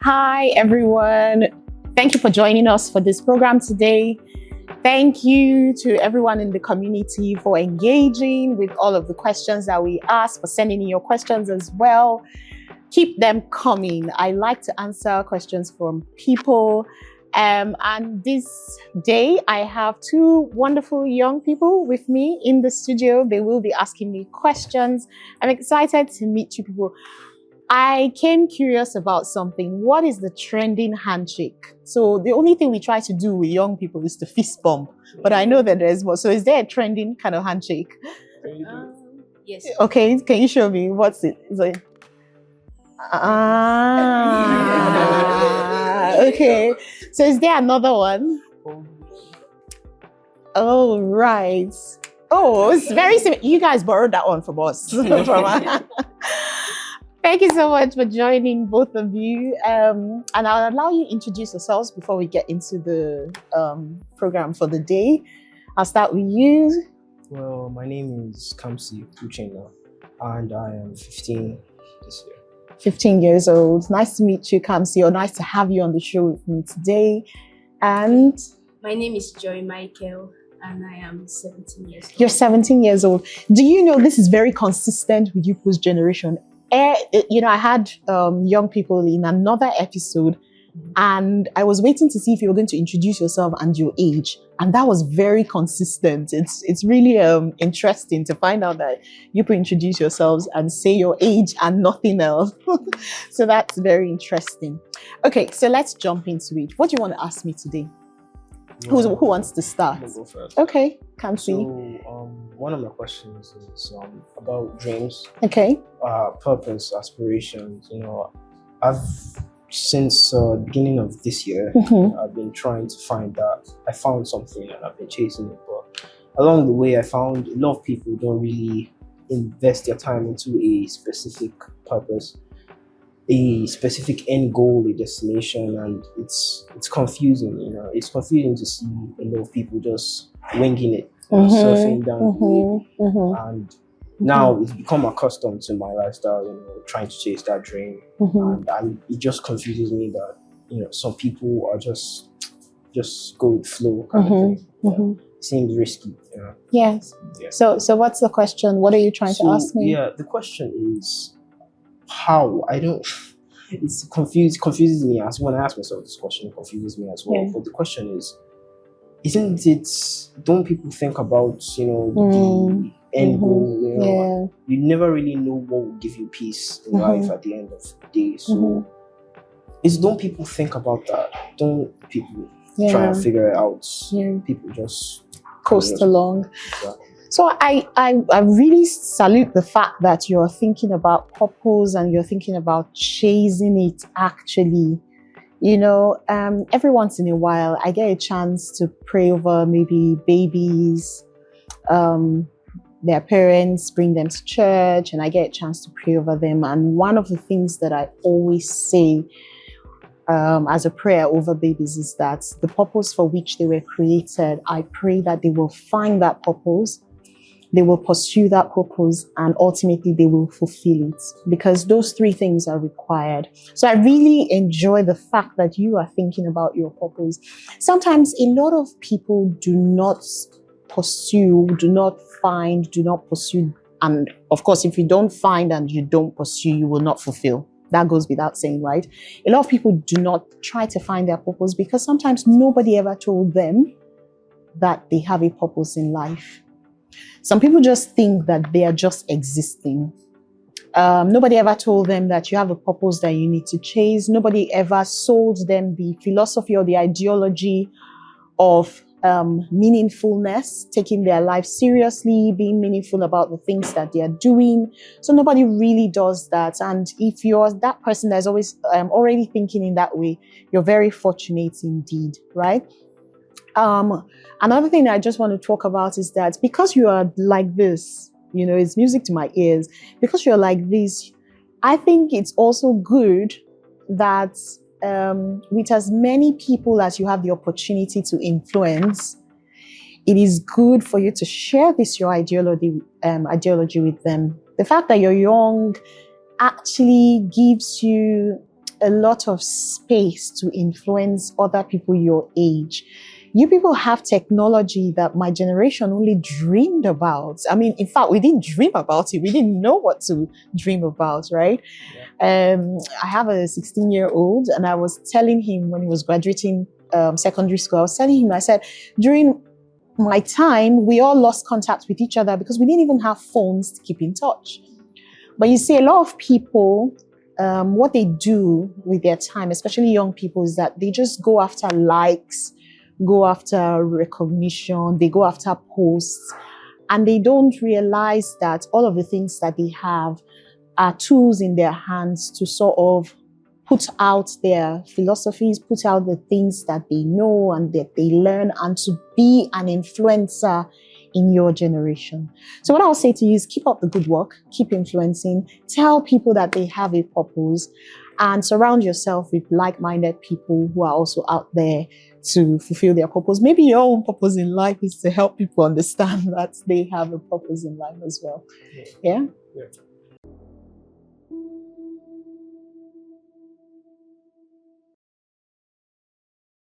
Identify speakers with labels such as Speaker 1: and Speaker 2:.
Speaker 1: Hi, everyone. Thank you for joining us for this program today. Thank you to everyone in the community for engaging with all of the questions that we asked, for sending in your questions as well. Keep them coming. I like to answer questions from people. And this day, I have two wonderful young people with me in the studio. They will be asking me questions. I'm excited to meet you people. I came curious about something. What is the trending handshake? So the only thing we try to do with young people is to fist bump. But I know that there's more. So is there a trending kind of handshake?
Speaker 2: Yes.
Speaker 1: Okay, can you show me? What's it? Is it? Okay. So is there another one? Oh, right. Oh, it's very similar. You guys borrowed that one from us. Thank you so much for joining, both of you. And I'll allow you to introduce yourselves before we get into the program for the day. I'll start with you.
Speaker 3: Well, my name is Kamsi Uchenna, and I am 15 this year.
Speaker 1: 15 years old. Nice to meet you, Kamsi, or nice to have you on the show with me today. And
Speaker 2: my name is Joy Michael, and I am 17 years old.
Speaker 1: You're 17 years old. Do you know this is very consistent with you post generation? I had young people in another episode, and I was waiting to see if you were going to introduce yourself and your age, and that was very consistent. It's really interesting to find out that you can introduce yourselves and say your age and nothing else. So that's very interesting. Okay, so let's jump into it. What do you want to ask me today? Who wants to start?
Speaker 3: I'll go first.
Speaker 1: Okay, Kamsi.
Speaker 3: So, one of my questions is about dreams,
Speaker 1: Okay.
Speaker 3: purpose, aspirations. I've since the beginning of this year, I've been trying to find that. I found something and I've been chasing it, but along the way, I found a lot of people don't really invest their time into a specific purpose, a specific end goal, a destination, and it's confusing. It's confusing to see a lot of people just winging it, surfing down the way. And now it's become accustomed to my lifestyle, trying to chase that dream. And it just confuses me that some people are just go with flow kind of thing. It seems risky.
Speaker 1: Yes.
Speaker 3: Yeah.
Speaker 1: So what's the question? What are you trying to ask me?
Speaker 3: Yeah, the question is how. I don't. It's confuses me as when I ask myself this question. It confuses me as well.
Speaker 1: Yeah.
Speaker 3: But the question is, isn't it? Don't people think about the end goal? You never really know what will give you peace in life at the end of the day. So, don't people think about that? Don't people try and figure it out? People just
Speaker 1: coast along.
Speaker 3: Exactly.
Speaker 1: So I really salute the fact that you're thinking about purpose and you're thinking about chasing it actually. Every once in a while I get a chance to pray over maybe babies, their parents bring them to church, and I get a chance to pray over them. And one of the things that I always say as a prayer over babies is that the purpose for which they were created, I pray that they will find that purpose, they will pursue that purpose, and ultimately they will fulfill it, because those three things are required. So I really enjoy the fact that you are thinking about your purpose. Sometimes a lot of people do not pursue, do not find, do not pursue. And of course, if you don't find and you don't pursue, you will not fulfill. That goes without saying, right? A lot of people do not try to find their purpose because sometimes nobody ever told them that they have a purpose in life. Some people just think that they are just existing. Nobody ever told them that you have a purpose that you need to chase. Nobody ever sold them the philosophy or the ideology of meaningfulness, taking their life seriously, being meaningful about the things that they are doing. So nobody really does that. And if you're that person that's always already thinking in that way, you're very fortunate indeed, right? Another thing I just want to talk about is that because you are like this, it's music to my ears. Because you're like this, I think it's also good that with as many people as you have the opportunity to influence, it is good for you to share your ideology with them. The fact that you're young actually gives you a lot of space to influence other people your age. You people have technology that my generation only dreamed about. I mean, in fact, we didn't dream about it. We didn't know what to dream about, right? I have a 16-year-old, and I was telling him when he was graduating secondary school, I was telling him, I said, during my time, we all lost contact with each other because we didn't even have phones to keep in touch. But you see, a lot of people, what they do with their time, especially young people, is that they just go after likes, go after recognition, they go after posts, and they don't realize that all of the things that they have are tools in their hands to sort of put out their philosophies, put out the things that they know and that they learn, and to be an influencer in your generation. So what I'll say to you is keep up the good work, keep influencing, tell people that they have a purpose, and surround yourself with like-minded people who are also out there to fulfill their purpose. Maybe your own purpose in life is to help people understand that they have a purpose in life as well. Yeah?
Speaker 3: Yeah.